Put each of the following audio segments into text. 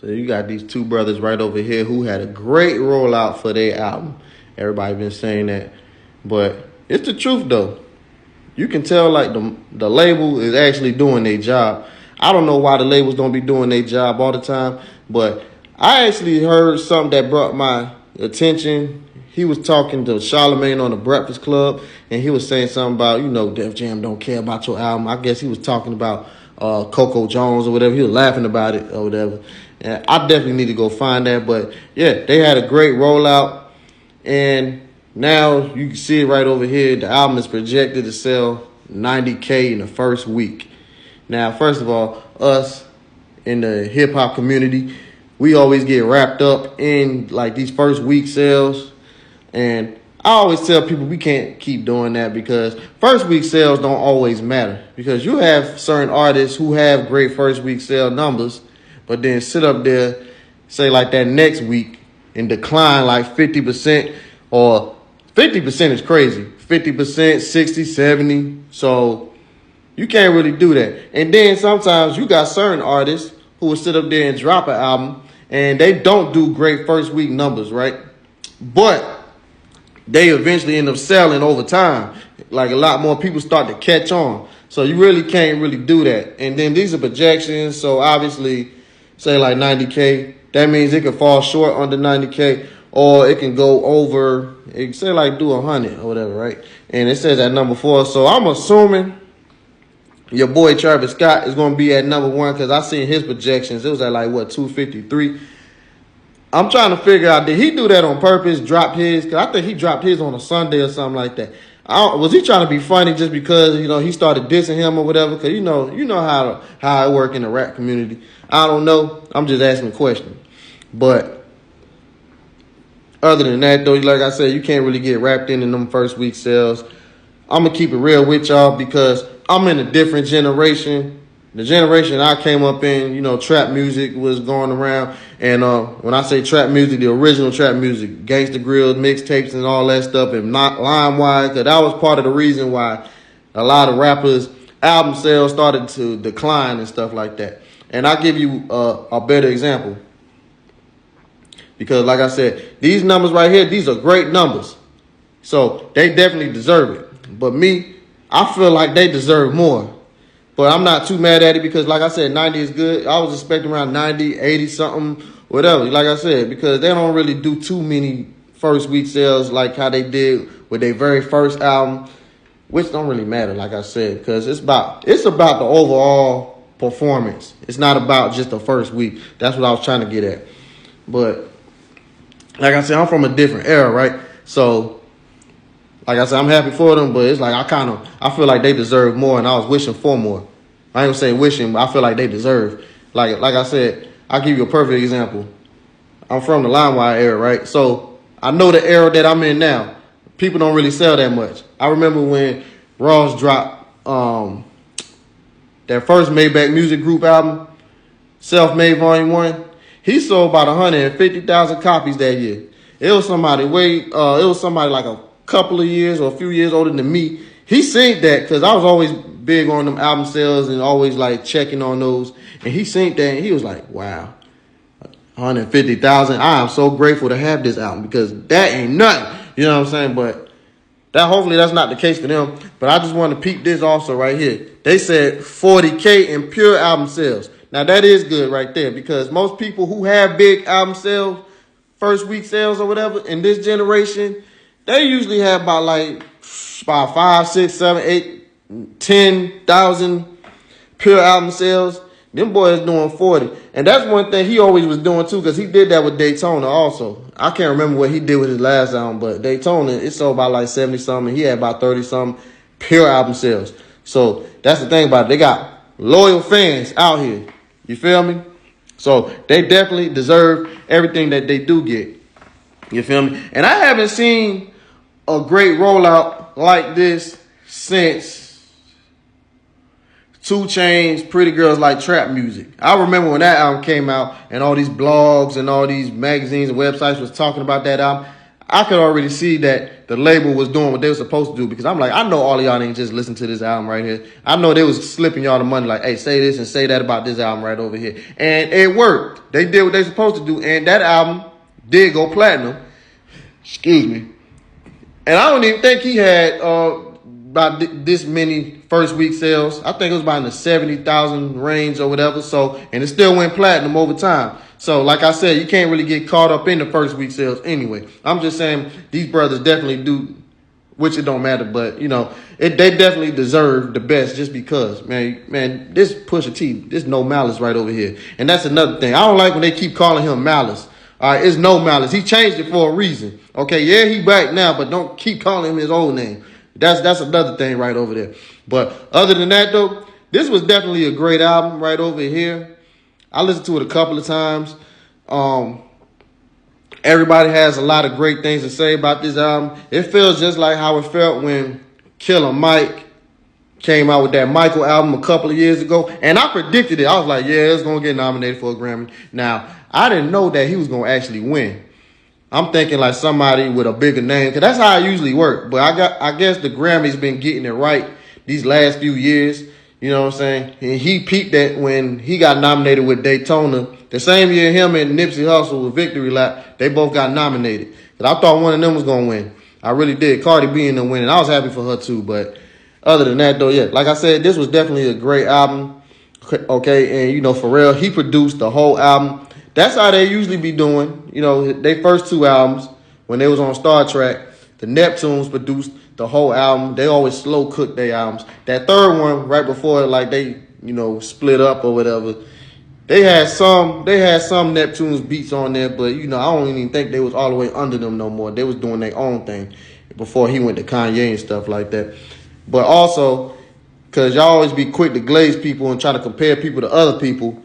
So you got these two brothers right over here who had a great rollout for their album. Everybody been saying that, but it's the truth though. You can tell like the label is actually doing their job. I don't know why the labels don't be doing their job all the time, but I actually heard something that brought my attention. He was talking to Charlamagne on the Breakfast Club, and he was saying something about, Def Jam don't care about your album. I guess he was talking about Coco Jones or whatever. He was laughing about it or whatever. And I definitely need to go find that. But, yeah, they had a great rollout, and now you can see it right over here. The album is projected to sell 90K in the first week. Now, first of all, us in the hip-hop community, we always get wrapped up in, like, these first week sales. And I always tell people we can't keep doing that because first week sales don't always matter. Because you have certain artists who have great first week sale numbers, but then sit up there, say, like, that next week and decline like 50%, or 50% is crazy. 50%, 60, 70. So you can't really do that. And then sometimes you got certain artists who will sit up there and drop an album and they don't do great first week numbers, right? But they eventually end up selling over time. Like a lot more people start to catch on. So you really can't really do that. And then these are projections. So obviously, say like 90K, that means it could fall short under 90K, or it can go over, it can say like do 100 or whatever, right? And it says at number 4. So I'm assuming your boy Travis Scott is going to be at number 1 because I seen his projections. It was at like, 253. I'm trying to figure out, did he do that on purpose, drop his? Because I think he dropped his on a Sunday or something like that. Was he trying to be funny just because, he started dissing him or whatever? Because, you know how it work in the rap community. I don't know. I'm just asking a question. But other than that, though, like I said, you can't really get wrapped in them first week sales. I'm going to keep it real with y'all because I'm in a different generation. The generation I came up in, trap music was going around. And when I say trap music, the original trap music, Gangsta Grills, mixtapes, and all that stuff, and not LimeWire, because that was part of the reason why a lot of rappers' album sales started to decline and stuff like that. And I'll give you a better example. Because, like I said, these numbers right here, these are great numbers. So they definitely deserve it. But me, I feel like they deserve more. But I'm not too mad at it because, like I said, 90 is good. I was expecting around 90, 80 something, whatever. Like I said, because they don't really do too many first week sales like how they did with their very first album, which don't really matter, like I said, because it's about the overall performance. It's not about just the first week. That's what I was trying to get at. But like I said, I'm from a different era, right? So, like I said, I'm happy for them, but it's like I feel like they deserve more, and I was wishing for more. I ain't gonna say wishing, but I feel like they deserve. Like I said, I'll give you a perfect example. I'm from the LimeWire era, right? So I know the era that I'm in now. People don't really sell that much. I remember when Ross dropped that first Maybach Music Group album, Self-Made Volume 1. He sold about 150,000 copies that year. It was somebody like a couple of years or a few years older than me. He synced that because I was always big on them album sales and always like checking on those. And he synced that and he was like, wow, 150,000. I am so grateful to have this album because that ain't nothing. You know what I'm saying? But hopefully that's not the case for them. But I just want to peep this also right here. They said 40K in pure album sales. Now that is good right there because most people who have big album sales, first week sales or whatever in this generation, they usually have about 5, 6, 7, 8, 10,000 pure album sales. Them boys doing 40. And that's one thing he always was doing too, because he did that with Daytona also. I can't remember what he did with his last album, but Daytona, it sold about 70 something. He had about 30 something pure album sales. So that's the thing about it. They got loyal fans out here. You feel me? So they definitely deserve everything that they do get. You feel me? And I haven't seen a great rollout like this since 2 Chainz, Pretty Girls Like Trap Music. I remember when that album came out and all these blogs and all these magazines and websites was talking about that album. I could already see that the label was doing what they were supposed to do, because I'm like, I know all of y'all ain't just listen to this album right here. I know they was slipping y'all the money like, hey, say this and say that about this album right over here. And it worked. They did what they supposed to do, and that album did go platinum. Excuse me. And I don't even think he had about this many first week sales. I think it was about in the 70,000 range or whatever. So, and it still went platinum over time. So, like I said, you can't really get caught up in the first week sales anyway. I'm just saying these brothers definitely do, which it don't matter, but you know, they definitely deserve the best just because, man, this Pusha T, this No Malice right over here. And that's another thing. I don't like when they keep calling him Malice. All right, it's No Malice. He changed it for a reason. Okay, yeah, he back now, but don't keep calling him his old name. That's another thing right over there. But other than that, though, this was definitely a great album right over here. I listened to it a couple of times. Everybody has a lot of great things to say about this album. It feels just like how it felt when Killer Mike came out with that Michael album a couple of years ago. And I predicted it. I was like, yeah, it's going to get nominated for a Grammy. Now, I didn't know that he was going to actually win. I'm thinking like somebody with a bigger name, because that's how it usually works. But I guess the Grammy's been getting it right these last few years. You know what I'm saying? And he peaked that when he got nominated with Daytona. The same year him and Nipsey Hussle with Victory Lap, they both got nominated. But I thought one of them was going to win. I really did. Cardi B ended up winning. I was happy for her too. But other than that, though, yeah, like I said, this was definitely a great album. Okay, and, you know, Pharrell, he produced the whole album. That's how they usually be doing. You know, they first two albums, when they was on Star Trek, the Neptunes produced the whole album. They always slow cook their albums. That third one, right before, like, they, you know, split up or whatever, they had some Neptunes beats on there, but, you know, I don't even think they was all the way under them no more. They was doing their own thing before he went to Kanye and stuff like that. But also, because y'all always be quick to glaze people and try to compare people to other people,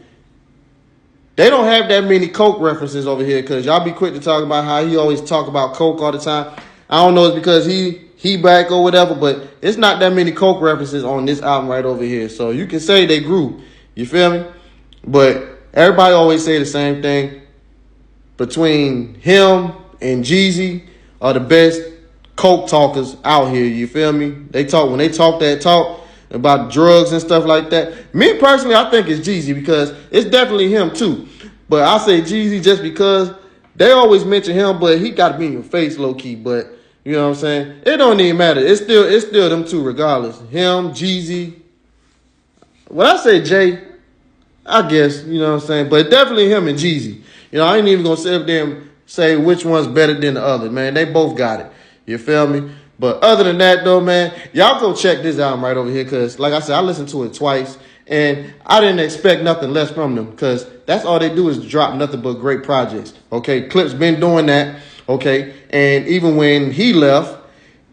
they don't have that many Coke references over here, because y'all be quick to talk about how he always talk about Coke all the time. I don't know, it's because he back or whatever, but it's not that many Coke references on this album right over here. So you can say they grew. You feel me? But everybody always say the same thing. Between him and Jeezy are the best Coke talkers out here. You feel me? When they talk that talk about drugs and stuff like that. Me personally, I think it's Jeezy, because it's definitely him too. But I say Jeezy just because they always mention him, but he got to be in your face low key. But you know what I'm saying? It don't even matter. It's still them two regardless. Him, Jeezy. When I say Jay, I guess, you know what I'm saying? But definitely him and Jeezy. You know, I ain't even going to sit up there and say which one's better than the other, man. They both got it. You feel me? But other than that, though, man, y'all go check this album right over here, because, like I said, I listened to it twice, and I didn't expect nothing less from them, because that's all they do is drop nothing but great projects, okay? Clipse been doing that, okay? And even when he left,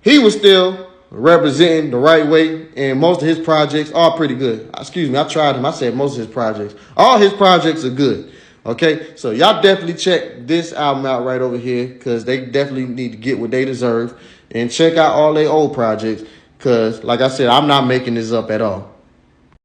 he was still representing the right way, and most of his projects are pretty good. Excuse me, I tried him. I said most of his projects. All his projects are good, okay? So y'all definitely check this album out right over here, because they definitely need to get what they deserve. And check out all their old projects, because, like I said, I'm not making this up at all.